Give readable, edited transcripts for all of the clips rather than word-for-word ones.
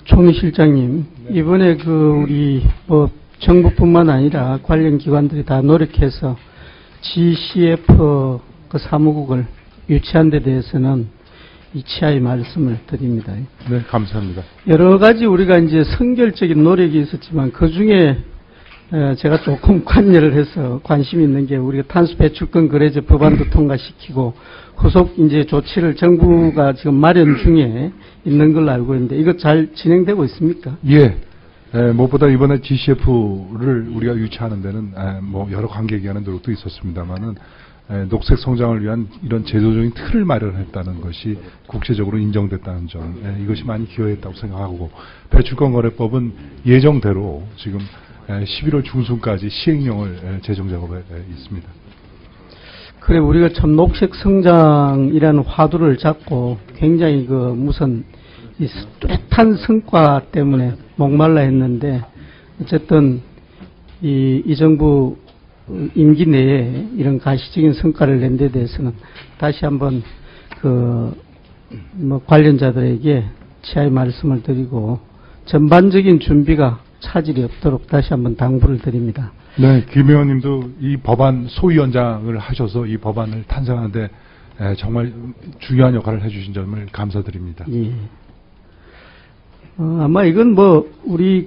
총리실장님, 이번에 우리 정부뿐만 아니라 관련 기관들이 다 노력해서 GCF 사무국을 유치한 데 대해서는 이치하의 말씀을 드립니다. 네, 감사합니다. 여러 가지 우리가 이제 선결적인 노력이 있었지만 그 중에 제가 조금 관여를 해서 관심 있는 게 우리가 탄소 배출권 거래제 법안도 통과시키고 후속 이제 조치를 정부가 지금 마련 중에 있는 걸로 알고 있는데 이거 잘 진행되고 있습니까? 예. 무엇보다 이번에 GCF를 우리가 유치하는 데는 여러 관계기관의 노력도 있었습니다만은 녹색 성장을 위한 이런 제도적인 틀을 마련했다는 것이 국제적으로 인정됐다는 점, 이것이 많이 기여했다고 생각하고, 배출권 거래법은 예정대로 지금 11월 중순까지 시행령을 제정 작업에 있습니다. 그래, 우리가 참 녹색 성장이라는 화두를 잡고 굉장히 무슨 이 뚜렷한 성과 때문에 목말라 했는데, 어쨌든 이 정부 임기 내에 이런 가시적인 성과를 낸 데 대해서는 다시 한번 관련자들에게 치하의 말씀을 드리고 전반적인 준비가 차질이 없도록 다시 한번 당부를 드립니다. 네, 김 의원님도 이 법안 소위원장을 하셔서 이 법안을 탄생하는데 정말 중요한 역할을 해주신 점을 감사드립니다. 예. 아마 이건 우리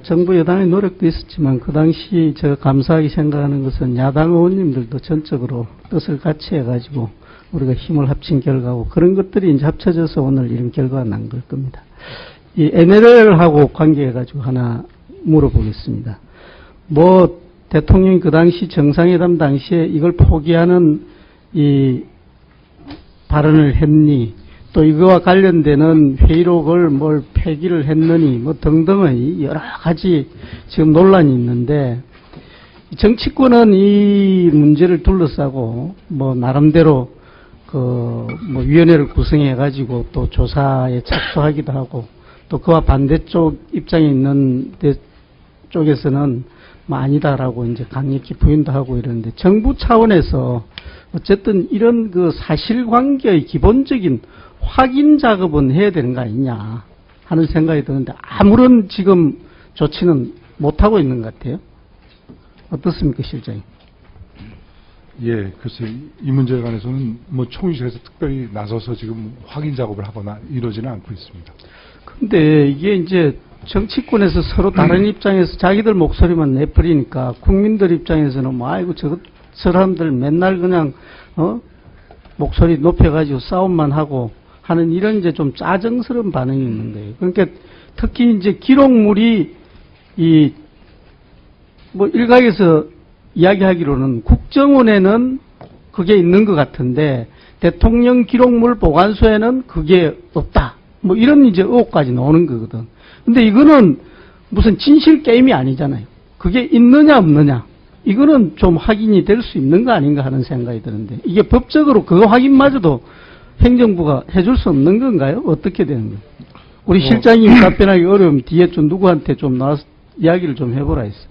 정부 여당의 노력도 있었지만 그 당시 제가 감사하게 생각하는 것은 야당 의원님들도 전적으로 뜻을 같이 해가지고 우리가 힘을 합친 결과고 그런 것들이 이제 합쳐져서 오늘 이런 결과가 난 걸 겁니다. 이 NLL하고 관계해가지고 하나 물어보겠습니다. 대통령이 그 당시 정상회담 당시에 이걸 포기하는 이 발언을 했니? 또 이거와 관련되는 회의록을 폐기를 했느니 등등의 여러 가지 지금 논란이 있는데 정치권은 이 문제를 둘러싸고 나름대로 위원회를 구성해 가지고 또 조사에 착수하기도 하고 또 그와 반대쪽 입장에 있는 쪽에서는 아니다라고 이제 강력히 부인도 하고 이러는데 정부 차원에서 어쨌든 이런 사실관계의 기본적인 확인 작업은 해야 되는 거 아니냐 하는 생각이 드는데 아무런 지금 조치는 못하고 있는 것 같아요. 어떻습니까, 실장님? 예, 글쎄 이 문제에 관해서는 총리실에서 특별히 나서서 지금 확인 작업을 하거나 이러지는 않고 있습니다. 근데 이게 이제 정치권에서 서로 다른 입장에서 자기들 목소리만 내버리니까 국민들 입장에서는 아이고 저 사람들 맨날 그냥 목소리 높여가지고 싸움만 하고 하는 이런 이제 좀 짜증스러운 반응이 있는 거예요. 그러니까 특히 이제 기록물이 일각에서 이야기하기로는 국정원에는 그게 있는 것 같은데 대통령 기록물 보관소에는 그게 없다. 이런 이제 의혹까지 나오는 거거든. 근데 이거는 무슨 진실 게임이 아니잖아요. 그게 있느냐 없느냐. 이거는 좀 확인이 될 수 있는 거 아닌가 하는 생각이 드는데 이게 법적으로 그 확인마저도 행정부가 해줄 수 없는 건가요? 어떻게 되는 거예요? 우리 실장님 답변하기 어려우면 뒤에 좀 누구한테 좀 나와서 이야기를 좀 해보라 했어요.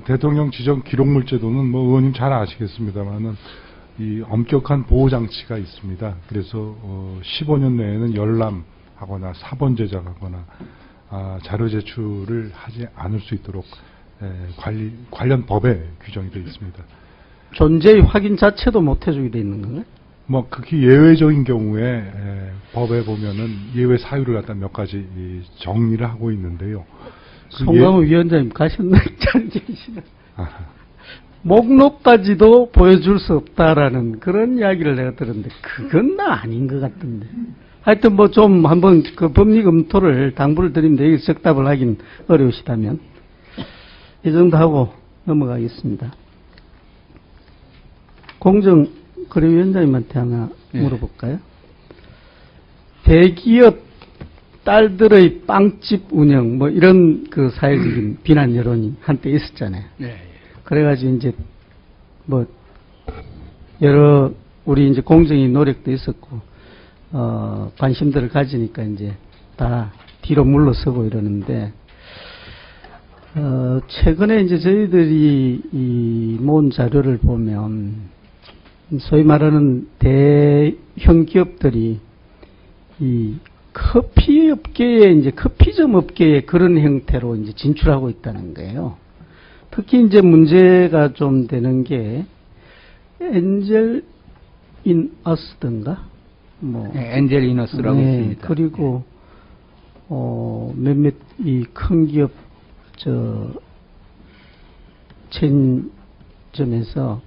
대통령 지정 기록물 제도는 의원님 잘 아시겠습니다만은 이 엄격한 보호 장치가 있습니다. 그래서 15년 내에는 열람하거나 사본 제작하거나 자료 제출을 하지 않을 수 있도록 관련 법에 규정이 되어 있습니다. 존재의 확인 자체도 못 해주게 돼 있는 건가요? 극히 예외적인 경우에 법에 보면은 예외 사유를 갖다 몇 가지 정리를 하고 있는데요. 송강호 위원장님 가셨나요? 잘 계시나? 목록까지도 보여줄 수 없다라는 그런 이야기를 내가 들었는데 그건 아닌 것 같던데. 하여튼 좀 한번 법리 검토를 당부를 드립니다. 여기서 적답을 하긴 어려우시다면 이 정도 하고 넘어가겠습니다. 공정거래위원장님한테 하나 물어볼까요? 대기업 딸들의 빵집 운영 이런 사회적인 비난 여론이 한때 있었잖아요. 네. 그래가지고 이제 여러 우리 이제 공정위 노력도 있었고 관심들을 가지니까 이제 다 뒤로 물러서고 이러는데 최근에 이제 저희들이 모은 자료를 보면 소위 말하는 대형 기업들이 커피 업계에 이제 커피점 업계에 그런 형태로 이제 진출하고 있다는 거예요. 특히 이제 문제가 좀 되는 게 엔젤 인 어스든가 뭐 네, 엔젤 이너스라고 네, 있습니다. 그리고 몇몇 이 큰 기업 체인점에서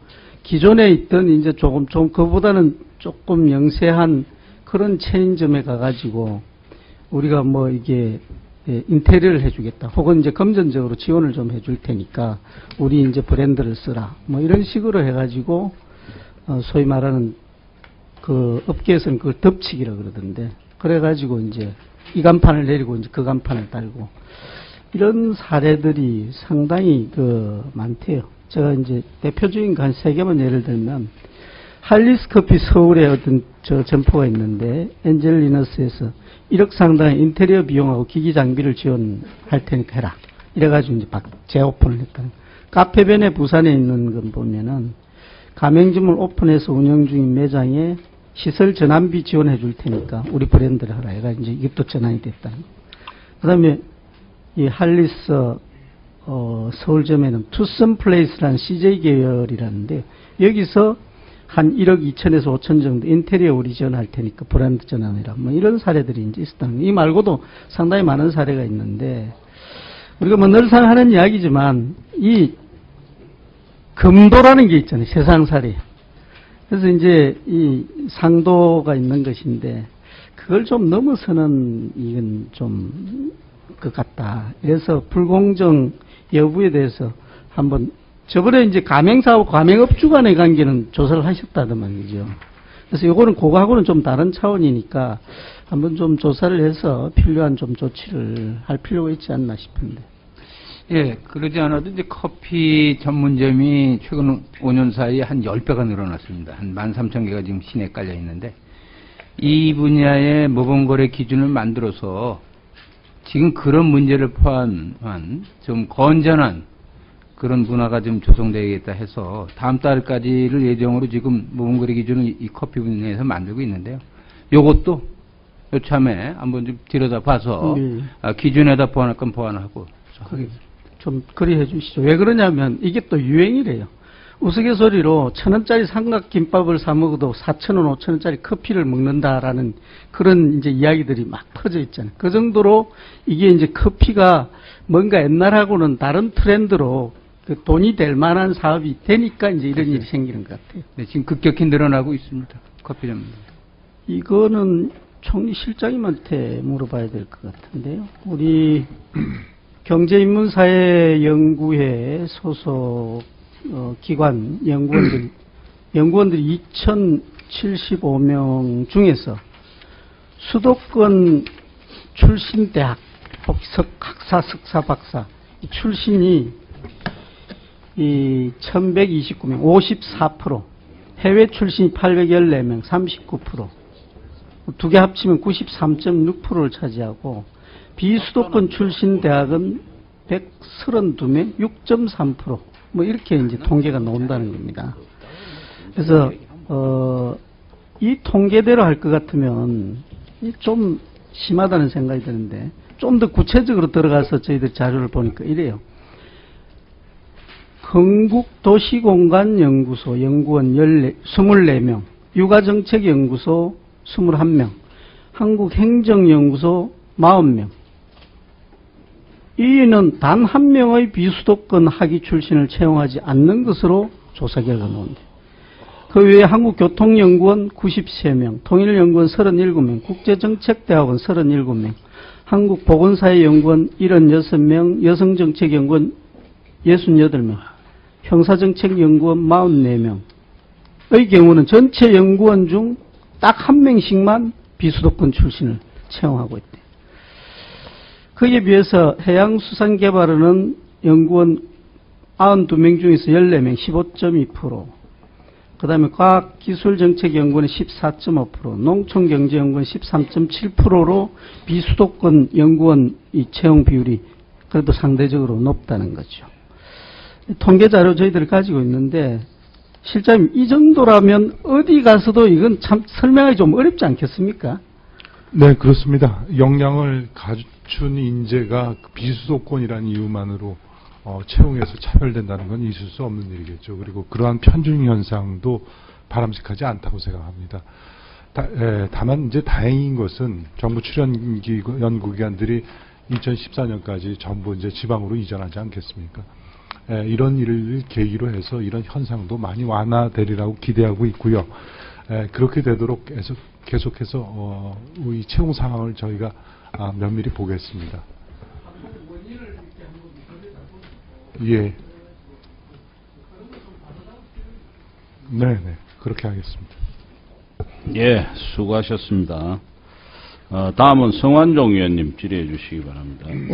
기존에 있던 이제 조금 그보다는 조금 영세한 그런 체인점에 가가지고 우리가 뭐 이게 인테리어를 해주겠다. 혹은 이제 금전적으로 지원을 좀 해줄 테니까 우리 이제 브랜드를 쓰라. 뭐 이런 식으로 해가지고 소위 말하는 그 업계에서는 그걸 덮치기라 그러던데. 그래가지고 이제 이 간판을 내리고 이제 그 간판을 달고 이런 사례들이 상당히 많대요. 제가 이제 대표적인 한 3개만 예를 들면 할리스 커피 서울에 어떤 점포가 있는데 엔젤리너스에서 1억 상당의 인테리어 비용하고 기기 장비를 지원할 테니까 해라. 이래가지고 이제 재오픈을 했다는. 카페변에 부산에 있는 건 보면은 가맹점을 오픈해서 운영 중인 매장에 시설 전환비 지원해 줄 테니까 우리 브랜드를 하라. 해가지고 이제 이것도 전환이 됐다는. 그 다음에 이 할리스 서울점에는 투썸 플레이스라는 CJ 계열이라는데 여기서 한 1억 2천에서 5천 정도 인테리어 우리 지원할 테니까 브랜드 전환해라. 뭐 이런 사례들이 이제 있었다는 거예요. 이 말고도 상당히 많은 사례가 있는데 우리가 뭐 늘상 하는 이야기지만 이 금도라는 게 있잖아요. 세상살이. 그래서 이제 이 상도가 있는 것인데 그걸 좀 넘어서는 이건 좀 것 같다. 그래서 불공정 여부에 대해서 한번 저번에 이제 가맹사하고 가맹업주 간의 관계는 조사를 하셨다던 말이죠. 그래서 이거는 그거하고는 좀 다른 차원이니까 한번 좀 조사를 해서 필요한 좀 조치를 할 필요가 있지 않나 싶은데. 예, 그러지 않아도 이제 커피 전문점이 최근 5년 사이에 한 10배가 늘어났습니다. 한 13,000개가 지금 시내에 깔려 있는데 이 분야의 모범거래 기준을 만들어서 지금 그런 문제를 포함한 좀 건전한 그런 문화가 좀 조성되겠다 해서 다음 달까지를 예정으로 지금 모범거래 기준을 이 커피 분야에서 만들고 있는데요. 요것도 요참에 한번 좀 들여다봐서 기준에다 보완할 건 보완하고. 좀 그리 해주시죠. 왜 그러냐면 이게 또 유행이래요. 우스갯소리로 1,000원짜리 삼각 김밥을 사 먹어도 4,000원, 5,000원짜리 커피를 먹는다라는 그런 이제 이야기들이 막 퍼져 있잖아요. 그 정도로 이게 이제 커피가 뭔가 옛날하고는 다른 트렌드로 그 돈이 될 만한 사업이 되니까 이제 이런 일이 생기는 것 같아요. 네, 지금 급격히 늘어나고 있습니다. 커피 전문. 이거는 총리 실장님한테 물어봐야 될 것 같은데요. 우리 경제인문사회연구회 소속 기관 연구원들이 2,075명 중에서 수도권 출신 대학 학사, 석사, 박사 출신이 이 1,129명, 54%, 해외 출신이 814명, 39%, 두 개 합치면 93.6%를 차지하고 비수도권 출신 대학은 132명, 6.3%. 뭐 이렇게 이제 통계가 나온다는 겁니다. 그래서 이 통계대로 할 것 같으면 좀 심하다는 생각이 드는데 좀 더 구체적으로 들어가서 저희들 자료를 보니까 이래요. 건국도시공간연구소 연구원 24명, 육아정책연구소 21명, 한국행정연구소 40명. 이는 단 한 명의 비수도권 학위 출신을 채용하지 않는 것으로 조사 결과 나온다. 그 외에 한국교통연구원 93명, 통일연구원 37명, 국제정책대학원 37명, 한국보건사회연구원 76명, 여성정책연구원 68명, 형사정책연구원 44명의 경우는 전체 연구원 중 딱 한 명씩만 비수도권 출신을 채용하고 있대. 거기에 비해서 해양수산개발원은 연구원 92명 중에서 14명, 15.2%, 그 다음에 과학기술정책연구원은 14.5%, 농촌경제연구원 13.7%로 비수도권 연구원 이 채용 비율이 그래도 상대적으로 높다는 거죠. 통계자료 저희들이 가지고 있는데 실장님 이 정도라면 어디 가서도 이건 참 설명하기 좀 어렵지 않겠습니까? 네, 그렇습니다. 역량을 갖춘 인재가 비수도권이라는 이유만으로 채용에서 차별된다는 건 있을 수 없는 일이겠죠. 그리고 그러한 편중 현상도 바람직하지 않다고 생각합니다. 다만 이제 다행인 것은 정부 출연 연구기관들이 2014년까지 전부 이제 지방으로 이전하지 않겠습니까? 이런 일을 계기로 해서 이런 현상도 많이 완화되리라고 기대하고 있고요. 그렇게 되도록 계속해서 이 채용 상황을 저희가 면밀히 보겠습니다. 예. 네, 그렇게 하겠습니다. 예, 수고하셨습니다. 다음은 성완종 의원님 질의해 주시기 바랍니다.